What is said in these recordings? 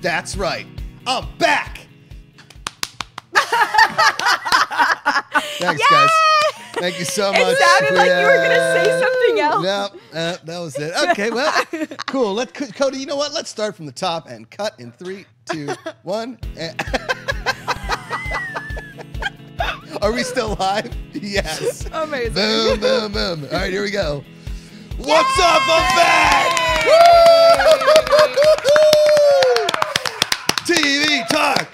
That's right. I'm back. Thanks, guys. Thank you so much. It sounded like you were going to say something else. No, that was it. Okay, well, cool. Cody, you know what? Let's start from the top and cut in 3, 2, 1. Are we still live? Yes. Amazing. Boom, boom, boom. All right, here we go. What's up? I'm back. TV talk.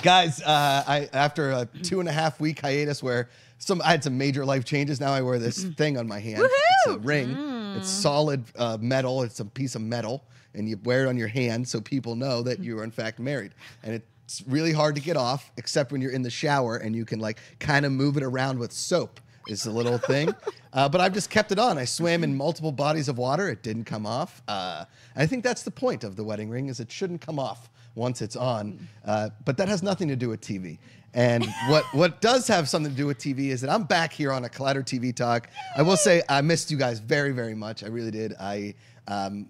Guys, after a 2.5 week hiatus where I had some major life changes, now I wear this thing on my hand. It's a ring. It's solid metal. It's a piece of metal, and you wear it on your hand so people know that you are in fact married. And it's really hard to get off, except when you're in the shower and you can like kind of move it around with soap. It's a little thing. But I've just kept it on. I swam in multiple bodies of water. It didn't come off. I think that's the point of the wedding ring, is it shouldn't come off once it's on. But that has nothing to do with TV. And what does have something to do with TV is that I'm back here on a Collider TV Talk. I will say I missed you guys very, very much. I really did. I'm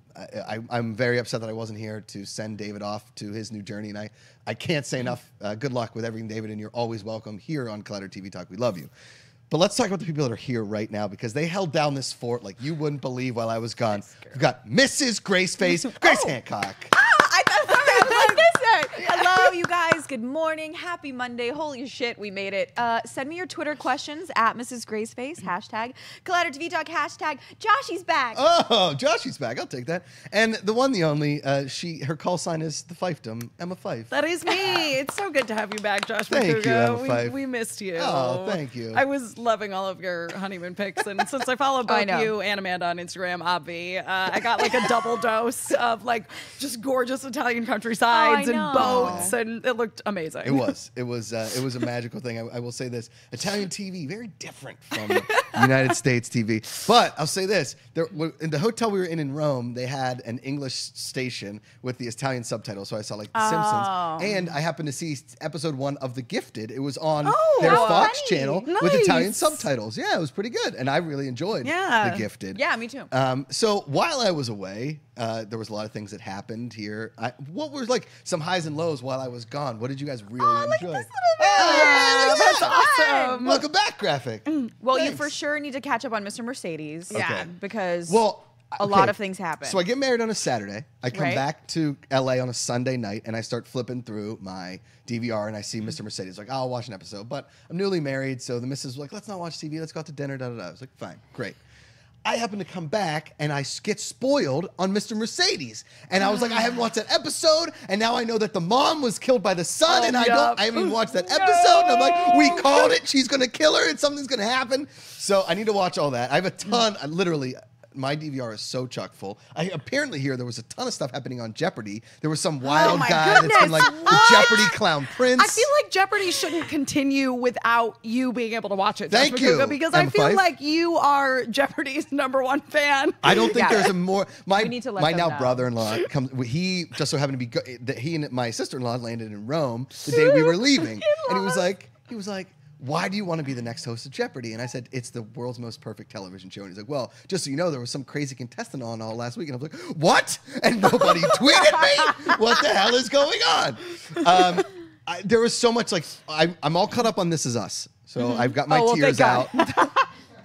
very upset that I wasn't here to send David off to his new journey. And I can't say enough. Good luck with everything, David. And you're always welcome here on Collider TV Talk. We love you. But let's talk about the people that are here right now, because they held down this fort like you wouldn't believe while I was gone. We've got Mrs. Grace Hancock. I thought I was like this. Hello, you guys. Good morning. Happy Monday. Holy shit, we made it. Send me your Twitter questions at Mrs. Graceface, hashtag Collider TV Talk, hashtag Joshy's back. Oh, Joshy's back. I'll take that. And the one, the only, her call sign is the Fiefdom, Emma Fyffe. That is me. It's so good to have you back, Josh Thank Macuga. you, Emma Fyffe. We missed you. Oh, thank you. I was loving all of your honeymoon pics, and since I follow both you and Amanda on Instagram, obvi, I got like a double dose of like just gorgeous Italian countrysides and boats, and it looked amazing. It was a magical thing. I will say this: Italian TV, very different from United States TV. But I'll say this: in the hotel we were in Rome, they had an English station with the Italian subtitles, so I saw like The Simpsons, and I happened to see episode 1 of The Gifted. It was on their Fox channel with Italian subtitles. Yeah, it was pretty good, and I really enjoyed The Gifted. Yeah, me too. So while I was away, there was a lot of things that happened here. What were like some highs and lows while I was gone? What did you guys really enjoy? Look at this little that's awesome. Welcome back, Graphic. Well, Thanks. you for sure need to catch up on Mr. Mercedes. Okay. Yeah, because a lot of things happen. So I get married on a Saturday. I come back to LA on a Sunday night, and I start flipping through my DVR, and I see Mr. Mercedes. Like, I'll watch an episode, but I'm newly married, so the missus was like, let's not watch TV. Let's go out to dinner. Da da da. I was like, fine, great. I happen to come back, and I get spoiled on Mr. Mercedes. And I was like, I haven't watched that episode, and now I know that the mom was killed by the son, and I haven't even watched that episode. And I'm like, we called it. She's going to kill her, and something's going to happen. So I need to watch all that. I have a ton, literally, my DVR is so chock full. I apparently hear there was a ton of stuff happening on Jeopardy. There was some wild guy that's been like the Jeopardy clown prince. I feel like Jeopardy shouldn't continue without you being able to watch it. Thank you, because Emma I feel Fyffe. like you are Jeopardy's #1 fan. I don't think there's a more. My need to let my them now know. brother-in-law comes. He just so happened to be that he and my sister-in-law landed in Rome the day we were leaving, and he was like. Why do you want to be the next host of Jeopardy? And I said, it's the world's most perfect television show. And he's like, well, just so you know, there was some crazy contestant on all last week. And I was like, what? And nobody tweeted me? What the hell is going on? There was so much, like, I'm all caught up on This Is Us. So I've got my tears out.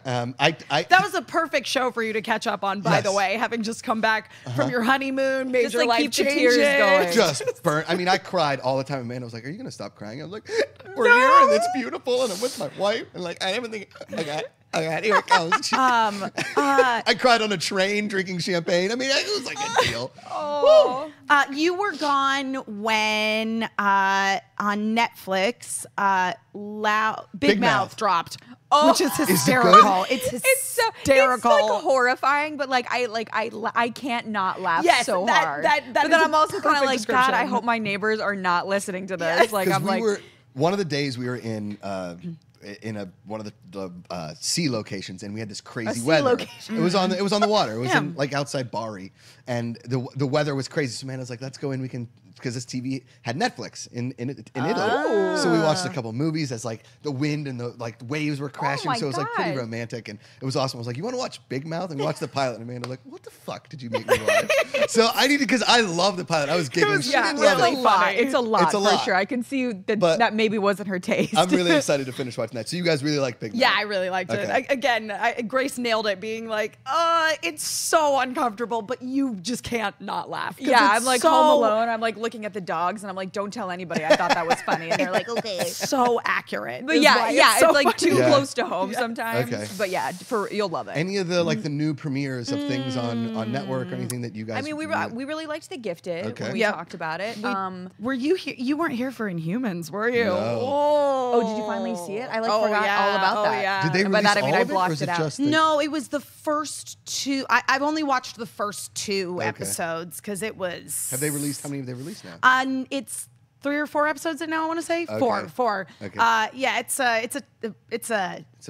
That was a perfect show for you to catch up on, by the way, having just come back from your honeymoon, major like, life keep the changes. tears going. Just burnt. I mean, I cried all the time. Amanda was like, are you going to stop crying? I was like, we're here and it's beautiful and I'm with my wife. And like, I didn't think, okay, here it comes. I cried on a train drinking champagne. I mean, it was like a deal. You were gone when on Netflix, Big Mouth dropped. Which is hysterical. It's hysterical. It's like horrifying, but like I can't not laugh so hard. But then I'm also kind of like, God, I hope my neighbors are not listening to this. Like I'm like, one of the days we were in in one of the sea locations, and we had this crazy weather. Location. It was on the water. It was in, like outside Bari, and the weather was crazy. So man, I was like, let's go in. We can, because this TV had Netflix in Italy. So we watched a couple movies as like the wind and the like waves were crashing. So it was like pretty romantic, and it was awesome. I was like, you want to watch Big Mouth? And we watched the pilot, and Amanda like, what the fuck did you make me watch? So I needed, because I love the pilot. I was giggling. She didn't love it. It's a lot for sure. I can see that maybe wasn't her taste. I'm really excited to finish watching that. So you guys really like Big Mouth? Yeah, I really liked it. Grace nailed it, being like, it's so uncomfortable, but you just can't not laugh. Yeah, I'm like home alone. I'm like looking at the dogs, and I'm like, don't tell anybody I thought that was funny. And they're like, okay. So accurate. But it's so like too close to home sometimes. Okay. But yeah, you'll love it. Any of the like the new premieres of things on network or anything that you guys? I mean, we really liked The Gifted when we talked about it. Were you here? You weren't here for Inhumans, were you? No. Oh, did you finally see it? I forgot all about that. Yeah. Did they release all of it? I blocked it out. No, it was the first two. I've only watched the first two episodes because it was. Have they released? How many have they released now? It's 3 or 4 episodes now. I want to say four. Okay. Yeah, it's a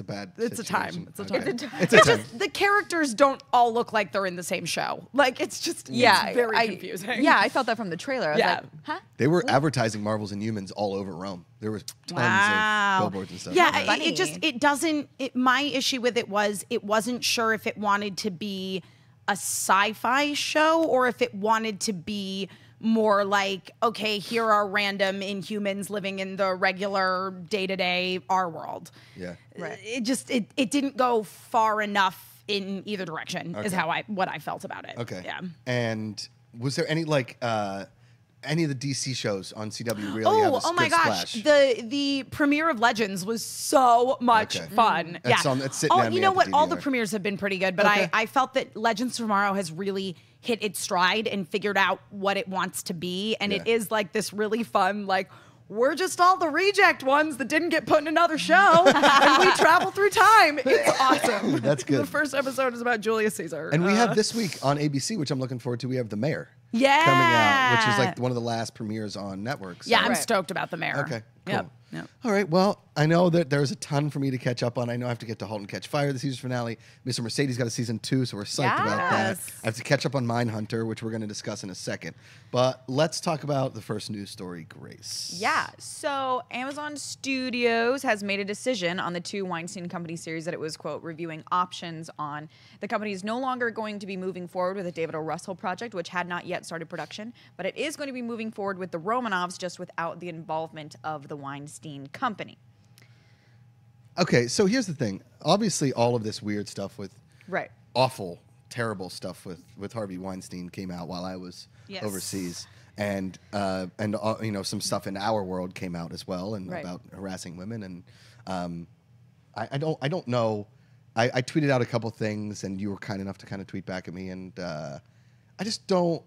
bad. It's a time. It's just the characters don't all look like they're in the same show. Like it's just it's very confusing. Yeah, I felt that from the trailer. I was like, huh? They were advertising Marvel's Inhumans all over Rome. There was tons of billboards and stuff. Yeah, it doesn't. My issue with it was it wasn't sure if it wanted to be a sci-fi show or if it wanted to be more like, okay, here are random Inhumans living in the regular day-to-day our world. Yeah. Right. It didn't go far enough in either direction is what I felt about it. Okay. Yeah. And was there any like any of the DC shows on CW really have a oh my gosh. splash? The premiere of Legends was so much fun. It's sitting on you know what? TV All the premieres have been pretty good, but I felt that Legends Tomorrow has really hit its stride and figured out what it wants to be. And it is like this really fun, like, we're just all the reject ones that didn't get put in another show, and we travel through time. It's awesome. That's good. The first episode is about Julius Caesar. And we have this week on ABC, which I'm looking forward to, we have The Mayor. Yeah. Coming out, which is like one of the last premieres on networks. Yeah, I'm stoked about The Mayor. Okay, cool. Yep. All right, well, I know that there's a ton for me to catch up on. I know I have to get to *Halt and Catch Fire*, the season finale. Mr. Mercedes got a season 2, so we're psyched about that. I have to catch up on *Mindhunter*, which we're going to discuss in a second. But let's talk about the first news story, Grace. Yeah, so Amazon Studios has made a decision on the 2 Weinstein Company series that it was, quote, reviewing options on. The company is no longer going to be moving forward with the David O. Russell project, which had not yet started production, but it is going to be moving forward with the Romanovs, just without the involvement of the Weinstein Company. Okay, so here's the thing. Obviously, all of this weird stuff with awful, terrible stuff with Harvey Weinstein came out while I was overseas, and you know, some stuff in our world came out as well, and about harassing women. And I don't know. I tweeted out a couple things, and you were kind enough to kind of tweet back at me, and I just don't.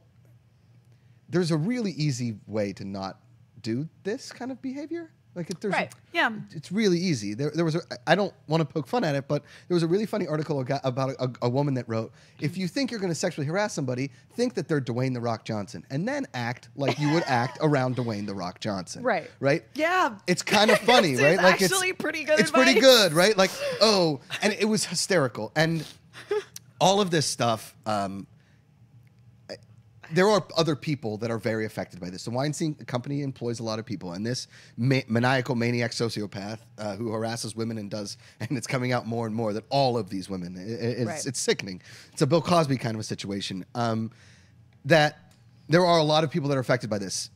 There's a really easy way to not do this kind of behavior. Like it's really easy. There was I don't want to poke fun at it, but there was a really funny article about a woman that wrote, if you think you're going to sexually harass somebody, think that they're Dwayne The Rock Johnson, and then act like you would act around Dwayne The Rock Johnson. Right? Yeah. It's kind of funny, right? Like actually pretty good. It's pretty good, right? Like, and it was hysterical. And all of this stuff, there are other people that are very affected by this. The Weinstein Company employs a lot of people, and this maniacal maniac sociopath who harasses women and it's coming out more and more that all of these women, it's sickening. It's a Bill Cosby kind of a situation. That there are a lot of people that are affected by this.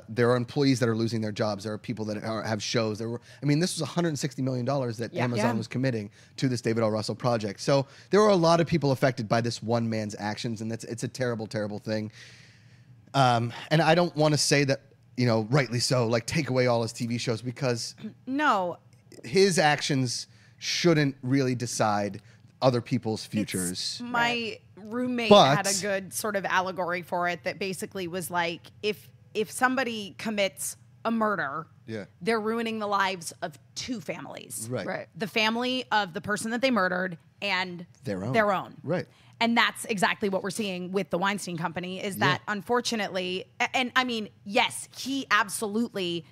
There are employees that are losing their jobs. There are people that have shows. This was $160 million that Amazon was committing to this David O. Russell project. So there are a lot of people affected by this one man's actions, and it's a terrible, terrible thing. And I don't want to say that, rightly so, like take away all his TV shows, because his actions shouldn't really decide other people's futures. My roommate had a good sort of allegory for it that basically was like, if somebody commits a murder, they're ruining the lives of 2 families. Right. The family of the person that they murdered and their own. Right. And that's exactly what we're seeing with the Weinstein Company, is that unfortunately, and I mean, yes, he absolutely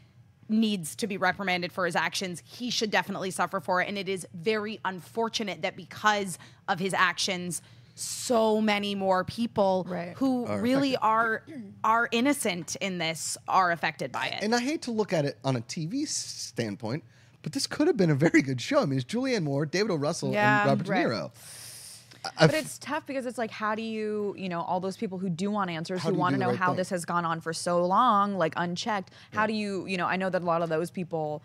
needs to be reprimanded for his actions. He should definitely suffer for it. And it is very unfortunate that because of his actions, so many more people who really are innocent in this are affected by it. And I hate to look at it on a TV standpoint, but this could have been a very good show. I mean, it's Julianne Moore, David O. Russell, and Robert De Niro. But it's tough because it's like, how do you, all those people who do want answers, who want to know how this has gone on for so long, like unchecked, how do you, I know that a lot of those people,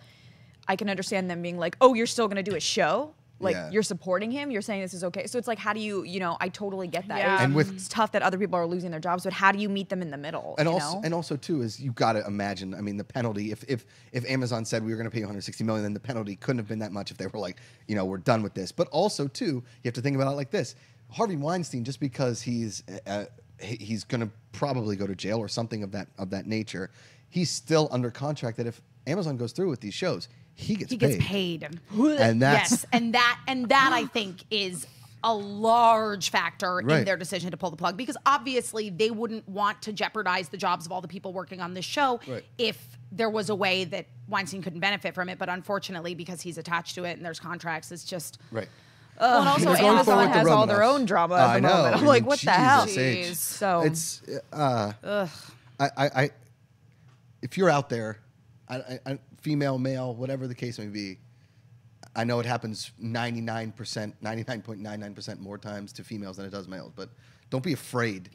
I can understand them being like, oh, you're still going to do a show? Like, you're supporting him, you're saying this is okay. So it's like, how do you, I totally get that. Yeah. And it's tough that other people are losing their jobs, but how do you meet them in the middle? And also too is you got to imagine. I mean, the penalty. If Amazon said we were going to pay you 160 million, then the penalty couldn't have been that much if they were like, we're done with this. But also too, you have to think about it like this: Harvey Weinstein, just because he's going to probably go to jail or something of that nature, he's still under contract. That if Amazon goes through with these shows, he gets paid. And that's and that I think is a large factor in their decision to pull the plug, because obviously they wouldn't want to jeopardize the jobs of all the people working on this show if there was a way that Weinstein couldn't benefit from it. But unfortunately, because he's attached to it and there's contracts, it's just Well, and also Amazon has all their own drama at the moment. I'm like, what the hell? So it's if you're out there, female, male, whatever the case may be, I know it happens 99.99% more times to females than it does males, but don't be afraid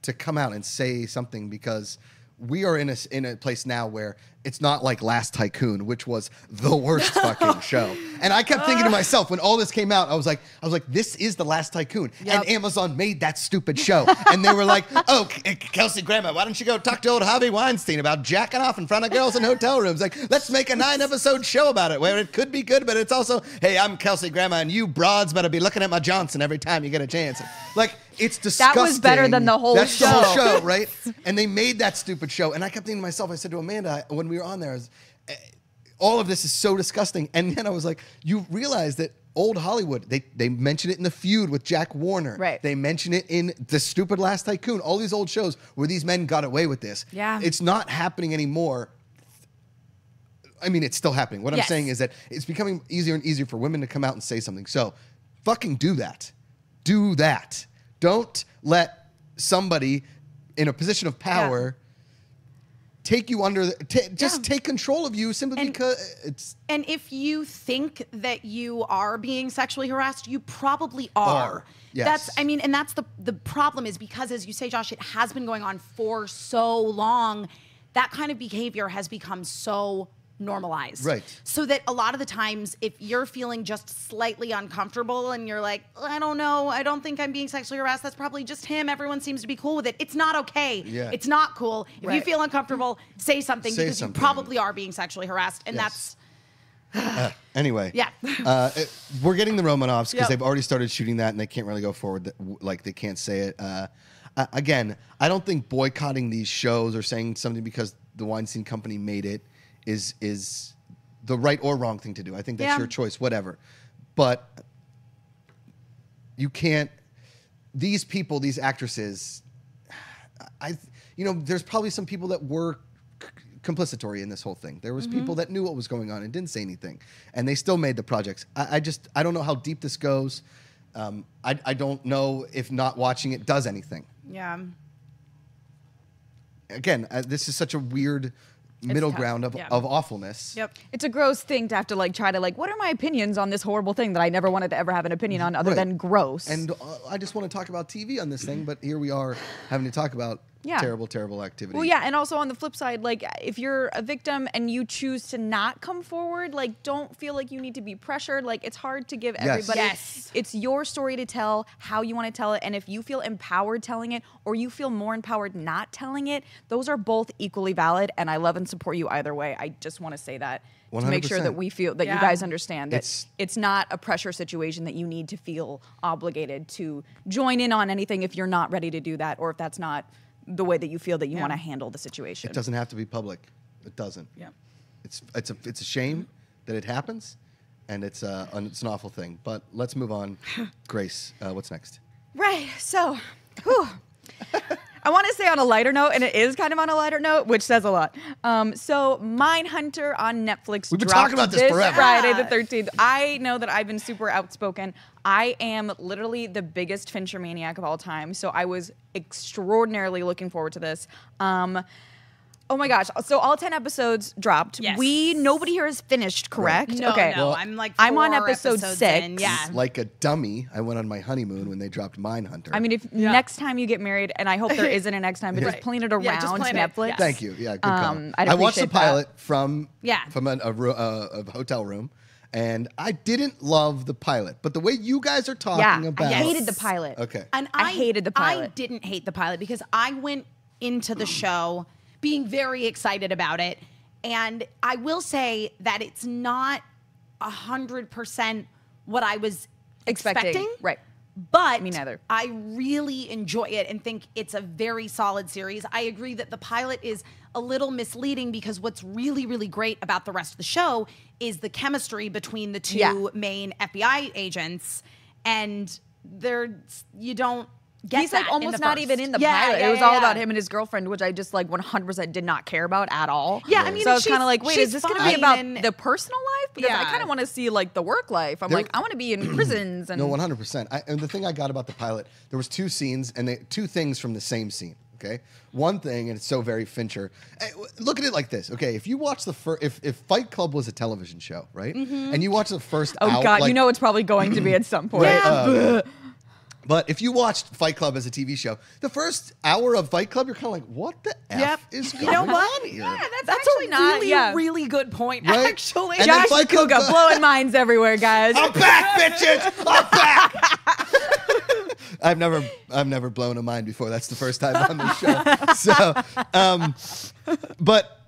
to come out and say something, because we are in a place now where it's not like Last Tycoon, which was the worst fucking show. And I kept thinking to myself, when all this came out, I was like, this is the Last Tycoon. And Amazon made that stupid show. And they were like, oh, Kelsey Grammer, why don't you go talk to old Harvey Weinstein about jacking off in front of girls in hotel rooms? Like, let's make a 9-episode show about it, where it could be good, but it's also, hey, I'm Kelsey Grammer, and you broads better be looking at my Johnson every time you get a chance. Like, it's disgusting. That was better than the whole show. That's the whole show, right? And they made that stupid show. And I kept thinking to myself, I said to Amanda, when we were on there, all of this is so disgusting. And then I was like, you realize that old Hollywood, they mention it in The Feud with Jack Warner. Right. They mention it in the stupid Last Tycoon, all these old shows where these men got away with this. Yeah. It's not happening anymore. I mean, it's still happening. What I'm saying is that it's becoming easier and easier for women to come out and say something. So fucking do that. Do that. Don't let somebody in a position of power take you under, just take control of you simply because it's... And if you think that you are being sexually harassed, you probably are. Yes. That's the problem, is because, as you say, Josh, it has been going on for so long. That kind of behavior has become so normalized. Right. So that a lot of the times, if you're feeling just slightly uncomfortable and you're like, I don't know, I don't think I'm being sexually harassed, that's probably just him, everyone seems to be cool with it. It's not okay. Yeah. It's not cool. If you feel uncomfortable, say something, because you probably are being sexually harassed. And that's... Anyway. Yeah. We're getting the Romanovs, because they've already started shooting that, and they can't really go forward. Like, they can't say it. Again, I don't think boycotting these shows or saying something because the Weinstein Company made it is the right or wrong thing to do. I think that's your choice, whatever. But you can't, these people, these actresses, there's probably some people that were complicitory in this whole thing. There was people that knew what was going on and didn't say anything, and they still made the projects. I don't know how deep this goes. I don't know if not watching it does anything. Yeah. Again, this is such a weird middle ground of awfulness. Yep. It's a gross thing to have to try to what are my opinions on this horrible thing that I never wanted to ever have an opinion on other than gross. And I just want to talk about TV on this thing, but here we are having to talk about terrible, terrible activity. Well, yeah, and also on the flip side, if you're a victim and you choose to not come forward, don't feel like you need to be pressured. It's hard to give everybody. It's your story to tell, how you want to tell it, and if you feel empowered telling it or you feel more empowered not telling it, those are both equally valid, and I love and support you either way. I just want to say that 100%. To make sure that we feel that you guys understand that it's not a pressure situation that you need to feel obligated to join in on anything if you're not ready to do that, or if that's not the way that you feel that you want to handle the situation. It doesn't have to be public. It doesn't. Yeah. It's a shame that it happens, and it's an awful thing. But let's move on. Grace, what's next? Right. So, whew. I want to say on a lighter note, and it is kind of on a lighter note, which says a lot. So Mindhunter on Netflix We've been dropped talking about this forever. Friday the 13th. I know that I've been super outspoken. I am literally the biggest Fincher maniac of all time, so I was extraordinarily looking forward to this. Oh my gosh! So all 10 episodes dropped. Yes. Nobody here is finished, correct? No, okay. no, I'm like I'm on 4 episode episodes 6. in, yeah. Like a dummy, I went on my honeymoon when they dropped Mindhunter. I mean, if next time you get married, and I hope there isn't a next time, but just playing it around just plan it. Netflix. Yes. Thank you. Yeah, good call. I'd I watched the appreciate pilot that. from a hotel room, and I didn't love the pilot. But the way you guys are talking about, I hated the pilot. Okay. And I hated the pilot. I didn't hate the pilot because I went into the show being very excited about it. And I will say that it's not 100% what I was expecting. Right. But Me neither. I really enjoy it and think it's a very solid series. I agree that the pilot is a little misleading because what's really, really great about the rest of the show is the chemistry between the two main FBI agents. And you don't get He's like that in almost the not first. even in the Yeah, pilot. yeah, It was yeah, all yeah. about him and his girlfriend, which I just like 100% did not care about at all. Yeah, I mean, so I was she's- kind of like, wait, is she's this going to fine be about and- the personal life? Because I Yeah. kind of want to see like the work life. I'm like, I want to be in prisons and No, 100%. And the thing I got about the pilot, there was 2 scenes and two things from the same scene. Okay, one thing, and it's so very Fincher. Look at it like this. Okay, if you watch the first, if Fight Club was a television show, right, and you watch the first, God, like, you know it's probably going to be at some point. Right, but if you watched Fight Club as a TV show, the first hour of Fight Club, you're kind of like, what the F is going on here? Yeah, that's actually a not- really, yeah. really good point, Right? actually. And then Josh Fight Club Macuga blowing minds everywhere, guys. I'm back, bitches! I'm back! I've never blown a mind before. That's the first time on the show. So, but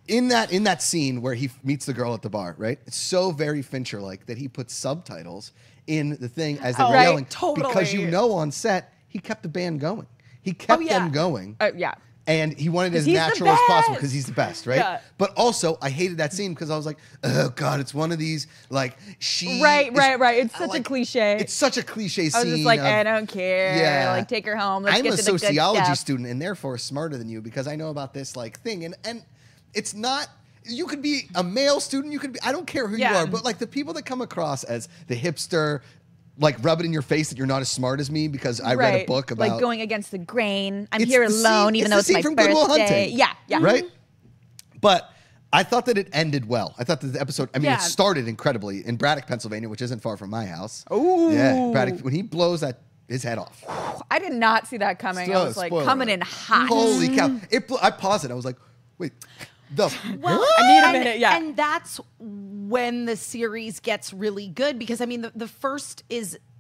in that scene where he meets the girl at the bar, right? It's so very Fincher-like that he puts subtitles in the thing as they were Right, yelling. totally. Because you know on set, he kept the band going. He kept yeah. them going. Yeah. And he wanted it as he's the natural as possible best. because he's the best, right? Yeah. But also, I hated that scene because I was like, oh, God, it's one of these, like, Right. It's I such a like- cliche. It's such a cliche scene. I was just like, of- I don't care. Yeah. Like, take her home. Let's I'm get a to the good sociology stuff. student and therefore smarter than you because I know about this, like, thing. And it's not... You could be a male student. You could be... I don't care who you Yeah. are, but, like, the people that come across as the hipster... Like, rub it in your face that you're not as smart as me because I read a book about... like going against the grain. I'm It's here the alone, scene- even it's though the it's my scene from Good Will birthday. Hunting. Yeah. Right? But I thought that it ended well. I thought that the episode... I mean, Yeah. it started incredibly in Braddock, Pennsylvania, which isn't far from my house. Ooh. Yeah, Braddock... When he blows his head off. I did not see that coming. I was like, Spoiler coming in alert. hot. Holy cow. I paused it. I was like, wait... Well, I need a minute, yeah. And that's when the series gets really good because, I mean, the first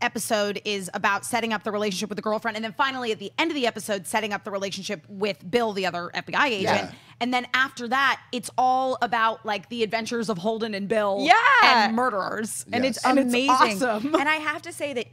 episode is about setting up the relationship with the girlfriend. And then finally, at the end of the episode, setting up the relationship with Bill, the other FBI agent. Yeah. And then after that, it's all about, like, the adventures of Holden and Bill and murderers. And Yes. it's And amazing. it's awesome. And I have to say that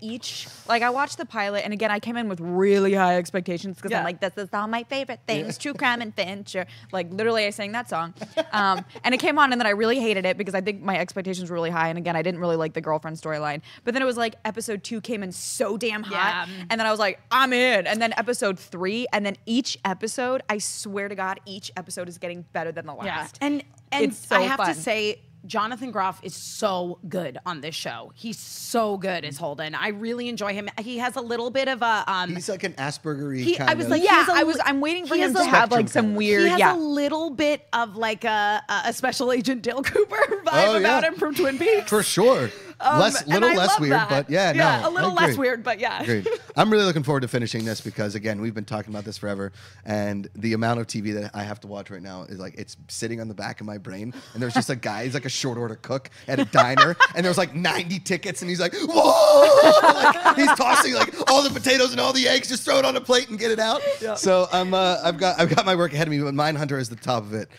I watched the pilot, and again, I came in with really high expectations because I'm like, this is all my favorite things, true crime and Fincher. Like, literally, I sang that song. And it came on, and then I really hated it because I think my expectations were really high. And again, I didn't really like the girlfriend storyline. But then it was like episode 2 came in so damn hot. Yeah. And then I was like, I'm in. And then episode 3, and then each episode, I swear to God, each episode is getting better than the last. And It's so I have fun. to say, Jonathan Groff is so good on this show. He's so good as Holden. I really enjoy him. He has a little bit of a He's like an Asperger-y kind I was of... like, Yeah, he has I'm waiting for he him has to a- have like spectrum some kind of- weird, he has a little bit of like a special agent Dale Cooper vibe about him from Twin Peaks. For sure. And little I less love weird, that. but yeah, no. a little I agree. less weird, but yeah. Agreed. I'm really looking forward to finishing this because, again, we've been talking about this forever, and the amount of TV that I have to watch right now is like it's sitting on the back of my brain. And there's just a guy, he's like a short order cook at a diner, and there's like 90 tickets, and he's like, whoa! Like, he's tossing like all the potatoes and all the eggs, just throw it on a plate and get it out. Yeah. So I've got my work ahead of me, but Mindhunter is the top of it.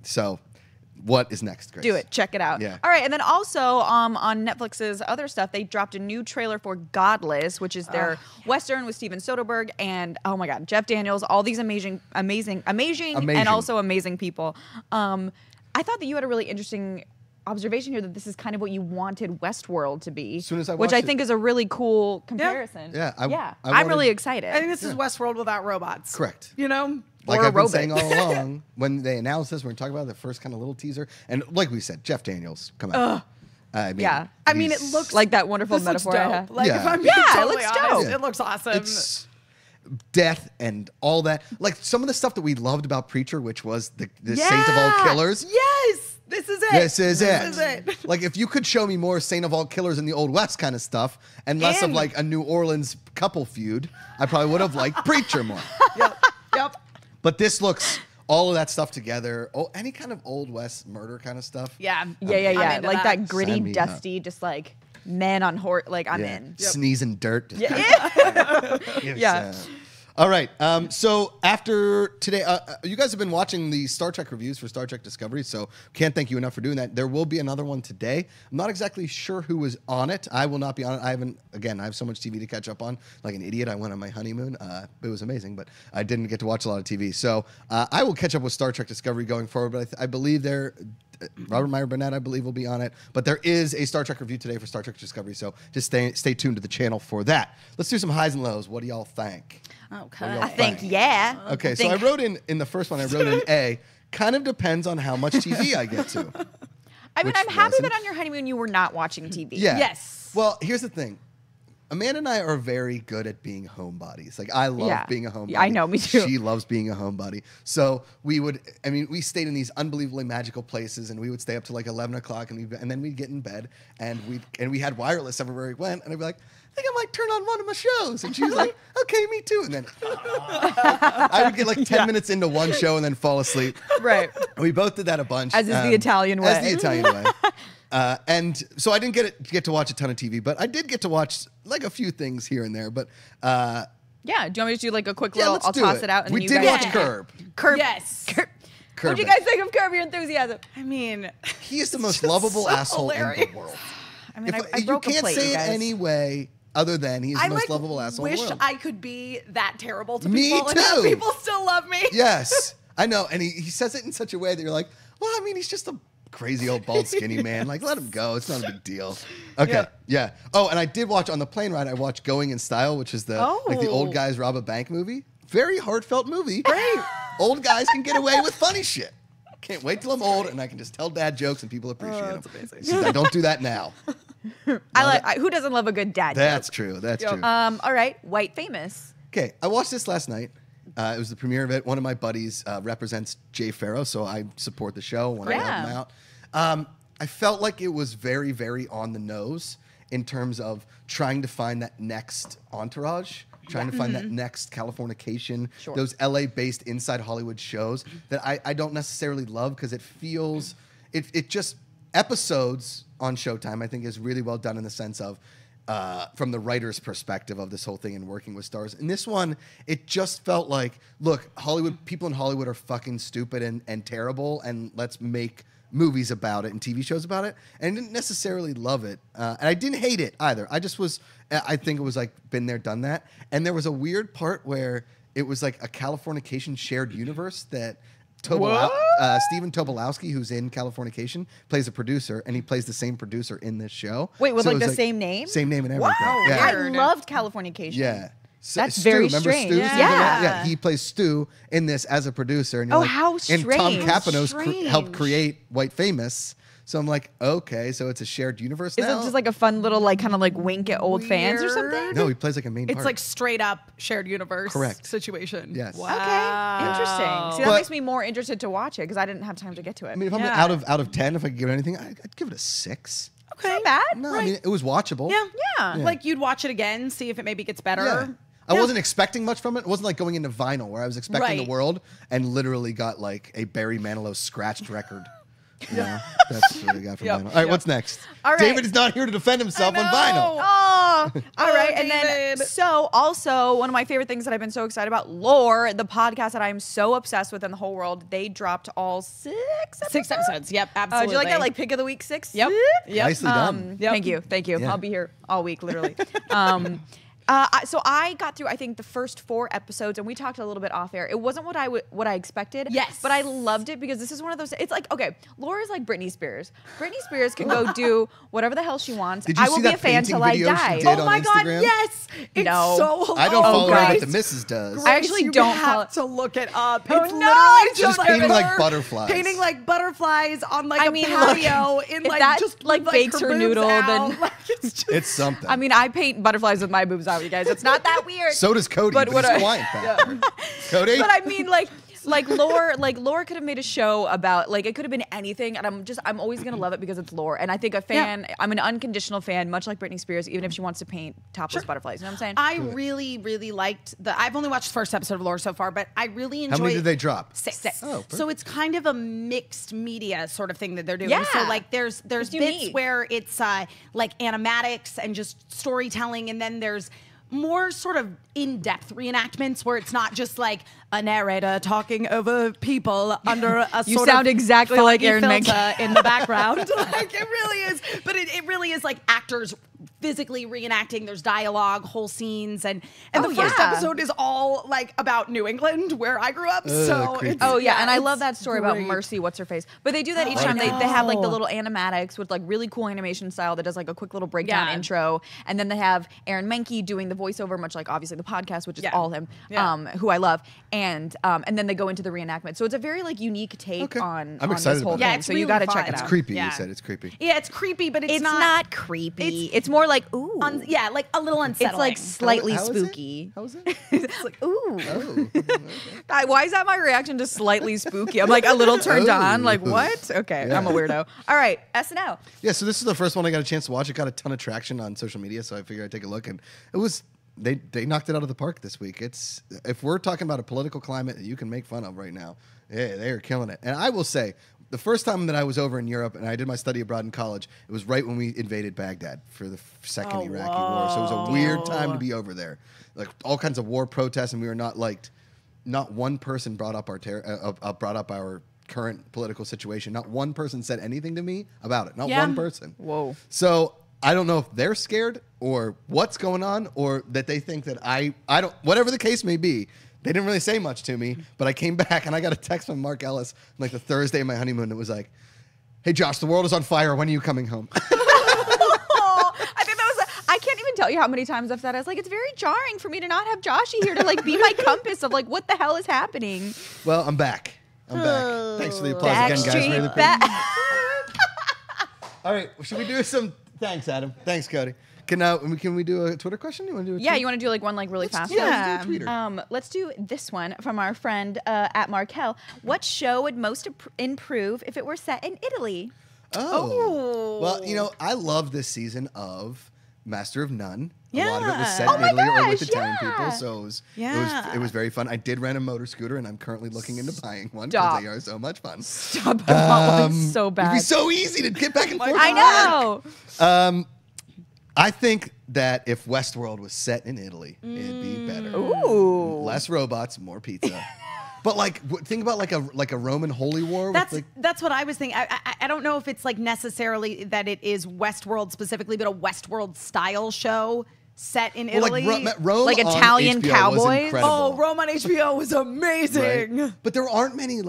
So. What is next, Grace? Do it. Check it out. Yeah. All right. And then also on Netflix's other stuff, they dropped a new trailer for Godless, which is their Western with Steven Soderbergh and, oh my God, Jeff Daniels, all these amazing, and also amazing people. I thought that you had a really interesting observation here that this is kind of what you wanted Westworld to be, as soon as I which I watched think is a really cool comparison. Yeah, I'm really excited. I think this is Westworld without robots. Correct. You know? Like Or a I've been robot. saying all along, when they announced this, we're going to talk about the first kind of little teaser. And like we said, Jeff Daniels, come on. I mean, it looks like that wonderful this looks metaphor I dope. had. Like, Yeah. if I'm being Yeah, it totally looks honest, dope. it looks awesome. It's death and all that. Like some of the stuff that we loved about Preacher, which was the Saint of all killers. Yes! This is it. This is This is it. Like if you could show me more Saint of all killers in the Old West kind of stuff and less of like a New Orleans couple feud, I probably would have liked Preacher more. Yep. But this looks all of that stuff together. Oh, any kind of Old West murder kind of stuff. Yeah. Yeah. into Like that gritty, Sign me up. dusty, just like men on horse. Like I'm in. Sneezing dirt. Just Yeah. All right. So after today, you guys have been watching the Star Trek reviews for Star Trek Discovery, so can't thank you enough for doing that. There will be another one today. I'm not exactly sure who was on it. I will not be on it. I have so much TV to catch up on. Like an idiot, I went on my honeymoon. It was amazing, but I didn't get to watch a lot of TV. So I will catch up with Star Trek Discovery going forward, but I believe Robert Meyer Burnett, I believe, will be on it. But there is a Star Trek review today for Star Trek Discovery, so just stay tuned to the channel for that. Let's do some highs and lows. What do y'all think? Okay. y'all I think think? yeah. Okay, so I wrote in the first one, I wrote in A, kind of depends on how much TV I get to. I mean, which I'm happy wasn't. that on your honeymoon you were not watching TV. Yeah. Yes. Well, here's the thing. Amanda and I are very good at being homebodies. Like, I love being a homebody. Yeah, I know, me too. She loves being a homebody. So we stayed in these unbelievably magical places, and we would stay up to like 11 o'clock, and then we'd get in bed, and we had wireless everywhere we went, and I'd be like, I think I might turn on one of my shows. And she was like, okay, me too. And then I would get like 10 minutes into one show and then fall asleep. Right. We both did that a bunch. As is the Italian way. As the Italian way. And so I didn't get to watch a ton of TV, but I did get to watch like a few things here and there. But Yeah. Do you want me to do like a quick yeah, little? let's I'll do toss it. it out. And We then you did guys watch Curb. Curb. Yes. Curb. Curb What do you it. guys think of Curb Your Enthusiasm? I mean, He is the most just lovable so asshole hilarious. in the world. I mean, I You broke a can't plate, say you it guys. any way other than he is the I most lovable asshole in wish the world. I could be that terrible to Me people and have too. people still love me. Yes, I know. And he says it in such a way that you're like, well, I mean, he's just a crazy old bald skinny man. Like, let him go. It's not a big deal. Okay, yeah. Oh, and I did watch on the plane ride. I watched Going in Style, which is the old guys rob a bank movie. Very heartfelt movie. Great. Old guys can get away with funny shit. Can't wait till I'm old and I can just tell dad jokes and people appreciate them. I don't do that now. Who doesn't love a good dad That's joke? true. That's true. All right. White Famous. Okay, I watched this last night. It was the premiere of it. One of my buddies represents Jay Farrow, so I support the show. Want to help him out. I felt like it was very, very on the nose in terms of trying to find that next Entourage, trying to find that next Californication, those LA-based inside Hollywood shows that I don't necessarily love because it feels, it just, episodes on Showtime I think is really well done in the sense of, from the writer's perspective of this whole thing and working with stars. In this one, it just felt like, look, people in Hollywood are fucking stupid and terrible, and let's make movies about it and TV shows about it. And I didn't necessarily love it. And I didn't hate it either. I think it was like, been there, done that. And there was a weird part where it was like a Californication shared universe that Stephen Tobolowsky, who's in Californication, plays a producer, and he plays the same producer in this show. Wait, with So like it the was same name? Same name and everything. Wow. Yeah. I loved Californication. Yeah. That's Stu, very remember strange. Stu? Yeah. Yeah, he plays Stu in this as a producer. And you're like, how And strange. Tom Capanos Strange. helped create White Famous. So I'm like, okay, so it's a shared universe Is now? it just like a fun little like kind of like wink at old fans or something? No, he plays like a main part. It's like straight up shared universe Correct. situation. Yes. Wow. Okay, interesting. See, that But- makes me more interested to watch it because I didn't have time to get to it. I mean, if I'm Yeah. out of 10, if I could give it anything, I'd give it a 6. Okay, not bad. No, I mean, it was watchable. Yeah. Yeah. Like you'd watch it again, see if it maybe gets better. Yeah. I wasn't expecting much from it. It wasn't like going into vinyl where I was expecting the Right. world and literally got like a Barry Manilow scratched record. You know, that's what I got from vinyl. All right, what's next? All right. David is not here to defend himself on vinyl. Oh, all right. And then, David. so also one of my favorite things that I've been so excited about, Lore, the podcast that I'm so obsessed with in the whole world, they dropped all 6 episodes. 6 episodes. Yep, absolutely. Did you like that? Like pick of the week 6? Yep. Yep. Nicely done. Yep. Thank you. Yeah. I'll be here all week, literally. So I got through, I think, the first 4 episodes, and we talked a little bit off air. It wasn't what I expected. Yes. But I loved it because this is one of those. It's like, okay, Laura's like Britney Spears. Britney Spears can go do whatever the hell she wants. Did you I will see be that a fan till painting I video she die. did Oh on my God, Instagram? yes. It's No. so hilarious. I don't follow her, but the Grace. missus does. I actually You don't have to look it up. Oh, It's no, literally it's just just painting like butterflies. Painting like butterflies on like I a mean, patio in if like that, just like, bakes her boobs noodle, out. then- Like, it's just It's something. I mean, I paint butterflies with my boobs out, you guys. It's not that weird. so does Cody, but what he's I- Hawaiian bastard. Cody? But I mean, like Laura could have made a show about, like, it could have been anything, and I'm always gonna love it because it's Laura. And I think a fan, I'm an unconditional fan, much like Britney Spears, even if she wants to paint topless butterflies. You know what I'm saying? I really, really liked I've only watched the first episode of Lore so far, but I really enjoyed. How many did they drop? 6. Oh, so it's kind of a mixed media sort of thing that they're doing. Yeah. So like there's It's bits unique. where it's like animatics and just storytelling, and then there's more sort of in-depth reenactments where it's not just like a narrator talking over people under a You sort sound of exactly like foggy Aaron filter Menken. in the background. Like it really is, but it really is like actors physically reenacting. There's dialogue, whole scenes, and the first yeah. episode is all like about New England, where I grew up. So creepy. it's, Oh yeah, and I it's love that story about great. Mercy, what's her face. But they do that each I time. They have like the know. little animatics with like really cool animation style that does like a quick little breakdown Yeah. intro, and then they have Aaron Menke doing the voiceover, much like obviously the podcast, which is Yeah. all him, Yeah. who I love, and then they go into the reenactment. So it's a very like unique take Okay. on I'm on excited this whole about thing. Yeah, it's so you really got to fun. check it It's out. creepy, Yeah. you said. It's creepy. Yeah, it's creepy, but It's not creepy. It's more like ooh. yeah, like a little unsettling. It's like slightly How is it? spooky. How is it? It's like ooh. Oh. Why is that my reaction to slightly spooky? I'm like a little turned on. Like what? Okay, Yeah. I'm a weirdo. All right, SNL. Yeah, so this is the first one I got a chance to watch. It got a ton of traction on social media, so I figured I'd take a look, and it was they knocked it out of the park this week. It's if we're talking about a political climate that you can make fun of right now, yeah, they are killing it. And I will say, the first time that I was over in Europe and I did my study abroad in college, it was right when we invaded Baghdad for the second Iraqi war. So it was a weird time to be over there, like all kinds of war protests, and we were not liked. Not one person brought up our current political situation. Not one person said anything to me about it. Not one person. Whoa. So I don't know if they're scared or what's going on, or that they think that I don't. Whatever the case may be, they didn't really say much to me. But I came back and I got a text from Mark Ellis on like the Thursday of my honeymoon. It was like, "Hey Josh, the world is on fire. When are you coming home?" I think that was. I can't even tell you how many times I've said. I was like, it's very jarring for me to not have Joshy here to like be my compass of like what the hell is happening. Well, I'm back. I'm back. Thanks for the applause again, guys. Really Backstreet appreciate it. Back. All right, should we do some? Thanks, Adam. Thanks, Cody. Can we do a Twitter question? You want to do? Yeah, you want to do like one like really fast? Let's do a tweeter. Let's do this one from our friend at Markel. What show would most improve if it were set in Italy? Oh. Well, you know, I love this season of Master of None. A lot of it was set Oh in my Italy or with gosh, Italian yeah. people, so it was very fun. I did rent a motor scooter, and I'm currently looking into buying one because they are so much fun. Stop! I want one so It'd bad. be so easy to get back and forth. I know. I think that if Westworld was set in Italy, it'd be better. Ooh. Less robots, more pizza. But like, think about like a Roman holy war. That's what I was thinking. I don't know if it's like necessarily that it is Westworld specifically, but a Westworld style show set in Italy. Rome Like on Italian HBO was cowboys? incredible. Oh, Rome on HBO was amazing. Right? But there aren't many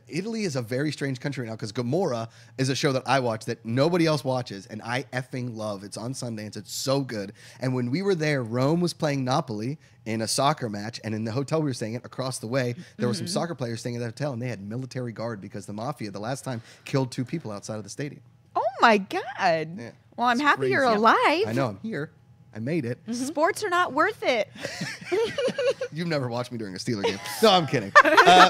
Italy is a very strange country now because Gomorrah is a show that I watch that nobody else watches and I effing love. It's on Sundance. It's so good. And when we were there, Rome was playing Napoli in a soccer match, and in the hotel we were staying at across the way, there were some soccer players staying at the hotel, and they had military guard because the mafia the last time killed 2 people outside of the stadium. Oh my God. Yeah. Well, I'm It's happy you're crazy. alive. I know, I'm here. I made it. Sports are not worth it. You've never watched me during a Steeler game. No, I'm kidding.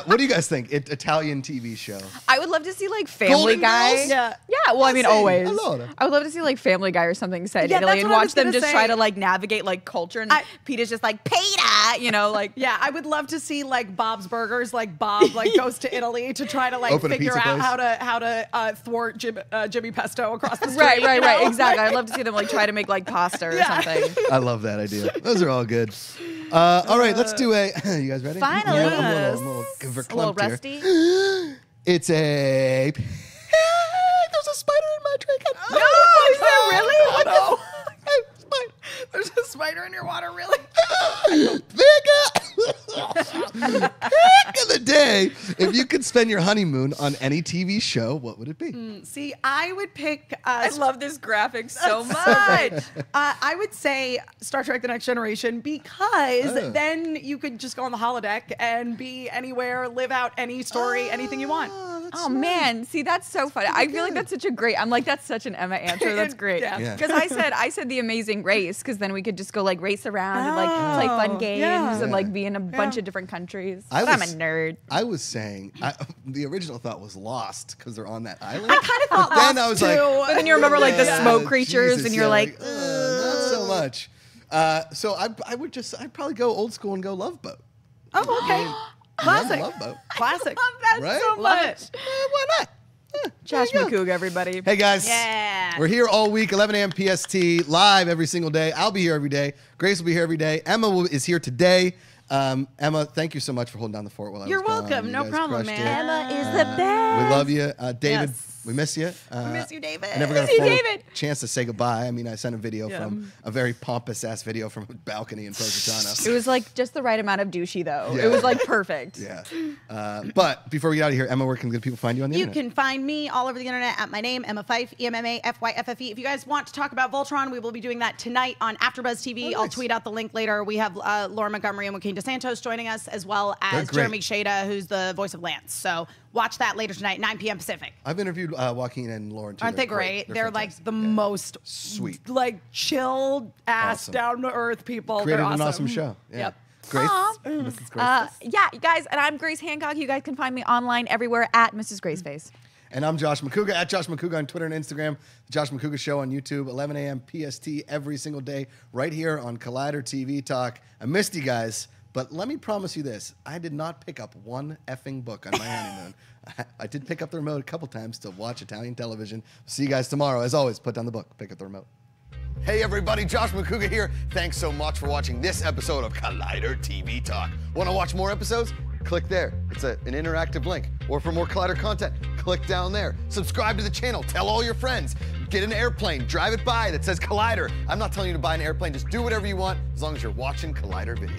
What do you guys think? Italian TV show. I would love to see like Family Golden Guy. Girls? Yeah. Yeah, well, I mean, Sì, always. allora. I would love to see like Family Guy or something set in Yeah, Italy that's and what I watch was them gonna just try say. to like navigate like culture. And Peter's just like, Peter, you know, like. Yeah, I would love to see like Bob's Burgers, like Bob like goes to Italy to try to like Open a figure pizza out place. how to thwart Jimmy Pesto across the street. Right, you know? exactly. I'd love to see them like try to make like pasta or something. I love that idea. Those are all good. All right, let's do a. You guys ready? Finally. I'm a Yes. little A little verklempt here. rusty. It's a. There's a spider in my drink. No, is there really? What the There's a spider in your If you could spend your honeymoon on any TV show, what would it be? See, I would pick. I love this graphic so much. I would say Star Trek: The Next Generation because then you could just go on the holodeck and be anywhere, live out any story, anything you want. Oh man, see that's so funny. I feel like that's such a great. I'm like that's such an Emma answer. That's great. Yeah. Because I said the Amazing Race because then we could just go like race around and like play fun games and like be in a bunch of different countries. But I'm a nerd. I was saying the original thought was Lost because they're on that island. I kind of thought then Lost I was too. like, but then you remember like the smoke creatures Jesus, and you're like, not so much. So I'd probably go old school and go Love Boat. Oh, okay. Classic. Love Boat. Classic. I love that Right? so Love much. it. Why not? Josh Macuga, everybody. Hey guys. Yeah. We're here all week, 11 a.m. PST, live every single day. I'll be here every day. Grace will be here every day. Emma is here today. Emma, thank you so much for holding down the fort while I was You're gone. welcome. You No guys problem, crushed man. it. Emma is the best. We love you. David, Yes. we miss you. I miss you, David. I never got Miss you, a full David. chance to say goodbye. I mean, I sent a video from a very pompous ass video from a balcony in Positano. It was like just the right amount of douchey though. Yeah. It was like perfect. Yeah. But before we get out of here, Emma, where can good people find you on the You internet? can find me all over the internet at my name, Emma Fyffe, EMMAFYFFE. If you guys want to talk about Voltron, we will be doing that tonight on AfterBuzz TV. I'll tweet out the link later. We have Laura Montgomery and Joaquin DeSantos joining us, as well as Jeremy Shada, who's the voice of Lance. So watch that later tonight, 9 p.m. Pacific. I've interviewed Joaquin and Lauren too. Aren't they great? They're like fantastic. the most Sweet. like chilled ass, Awesome. down to earth people. Created They're an awesome show. Yeah. Yep. Grace. Mrs. Grace. Yeah, you guys, and I'm Grace Hancock. You guys can find me online everywhere at Mrs. Graceface. And I'm Josh Macuga, at Josh Macuga on Twitter and Instagram. The Josh Macuga Show on YouTube, 11 a.m. PST every single day, right here on Collider TV Talk. I missed you guys, but let me promise you this. I did not pick up one effing book on my honeymoon. I did pick up the remote a couple times to watch Italian television. See you guys tomorrow. As always, put down the book, pick up the remote. Hey everybody, Josh Macuga here. Thanks so much for watching this episode of Collider TV Talk. Want to watch more episodes? Click there. It's an interactive link. Or for more Collider content, click down there. Subscribe to the channel. Tell all your friends. Get an airplane. Drive it by that says Collider. I'm not telling you to buy an airplane. Just do whatever you want as long as you're watching Collider video.